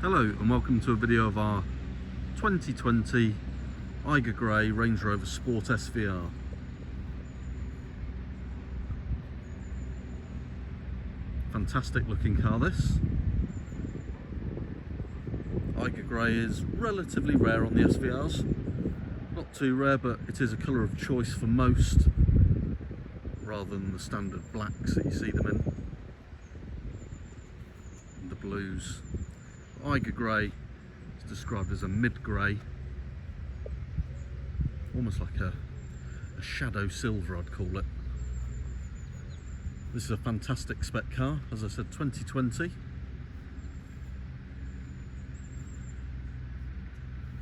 Hello and welcome to a video of our 2020 Eiger Grey Range Rover Sport SVR. Fantastic looking car this. Eiger Grey is relatively rare on the SVRs. Not too rare, but it is a colour of choice for most, rather than the standard blacks that you see them in, and the blues. Eiger Grey is described as a mid-grey, almost like a shadow silver, I'd call it. This is a fantastic spec car, as I said, 2020.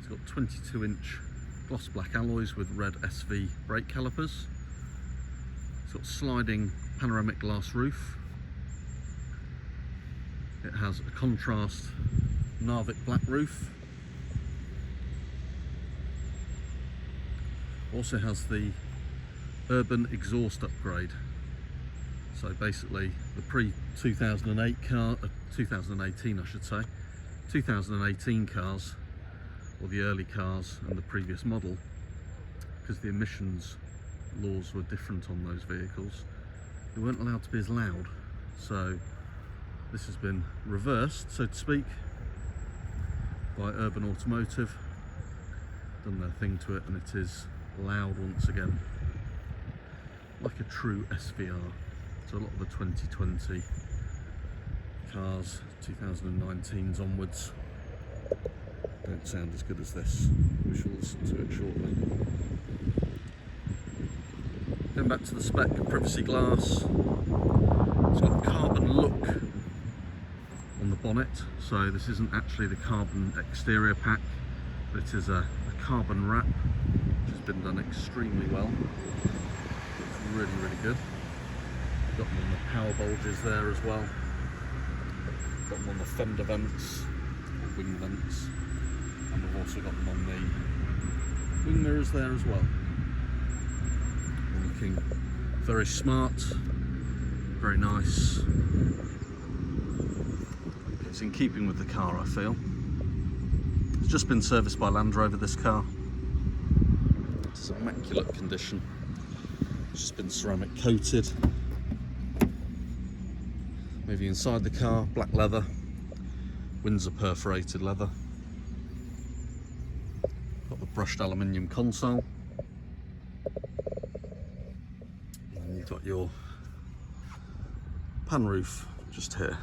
It's got 22-inch gloss black alloys with red SV brake calipers. It's got sliding panoramic glass roof. It has a contrast Narvik black roof. Also has the urban exhaust upgrade. So basically the pre-2008 car, 2018 I should say, 2018 cars, or the early cars and the previous model, because the emissions laws were different on those vehicles, they weren't allowed to be as loud. So this has been reversed, so to speak, by Urban Automotive, done their thing to it, and it is loud once again, like a true SVR. So a lot of the 2020 cars, 2019s onwards, don't sound as good as this. We shall listen to it shortly. Going back to the spec, privacy glass. It's got a carbon look on the bonnet, so this isn't actually the carbon exterior pack, but it is a carbon wrap, which has been done extremely well. It's really, really good. Got them on the power bulges there as well. Got them on the fender vents, or wing vents, and we've also got them on the wing mirrors there as well. They're looking very smart, very nice. It's in keeping with the car, I feel. It's just been serviced by Land Rover, this car. It's immaculate condition. It's just been ceramic coated. Maybe inside the car, black leather, Windsor perforated leather. Got the brushed aluminium console. And you've got your pan roof just here.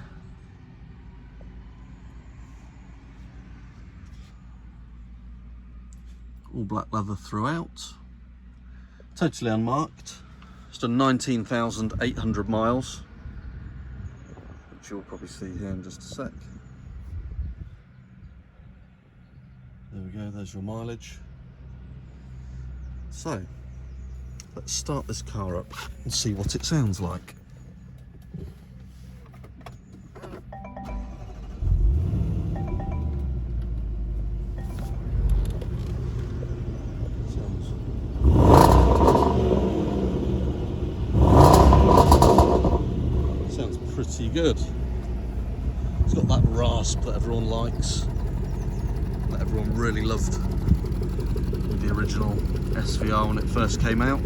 All black leather throughout. Totally unmarked. It's done 19,800 miles. You'll probably see here in just a sec. There we go, there's your mileage. So, let's start this car up and see what it sounds like. Sounds pretty good. It's got that rasp that everyone likes, that everyone really loved with the original SVR when it first came out.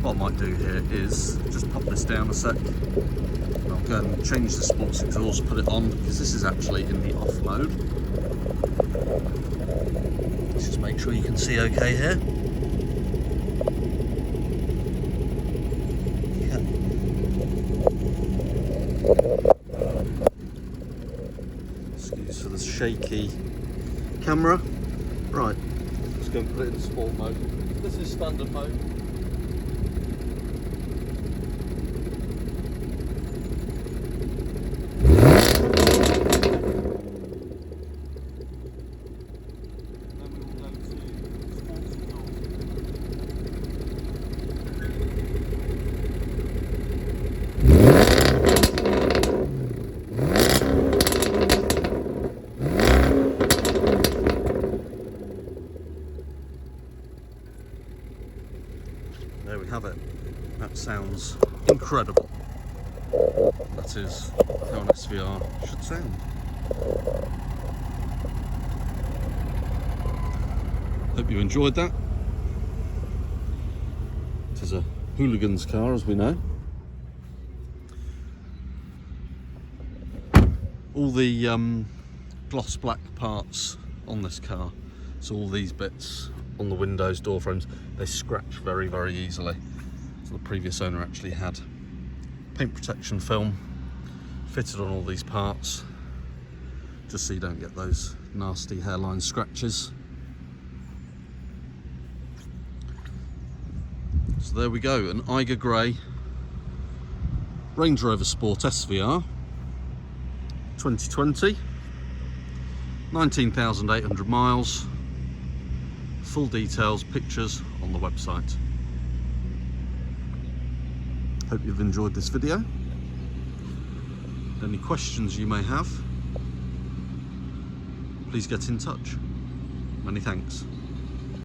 What I might do here is just pop this down a sec. I'll go and change the sports exhaust, put it on, because this is actually in the off mode. Let's just make sure you can see okay here. Excuse for the shaky camera. Right, let's go and put it in sport mode. This is standard mode. There we have it. That sounds incredible. That is how an SVR should sound. Hope you enjoyed that. It is a hooligan's car, as we know. All the gloss black parts on this car, so all these bits on the windows, door frames, they scratch very, very easily. So the previous owner actually had paint protection film fitted on all these parts, just so you don't get those nasty hairline scratches. So there we go, an Eiger Grey Range Rover Sport SVR 2020, 19,800 miles, full details, pictures on the website. Hope you've enjoyed this video. Any questions you may have, please get in touch. Many thanks.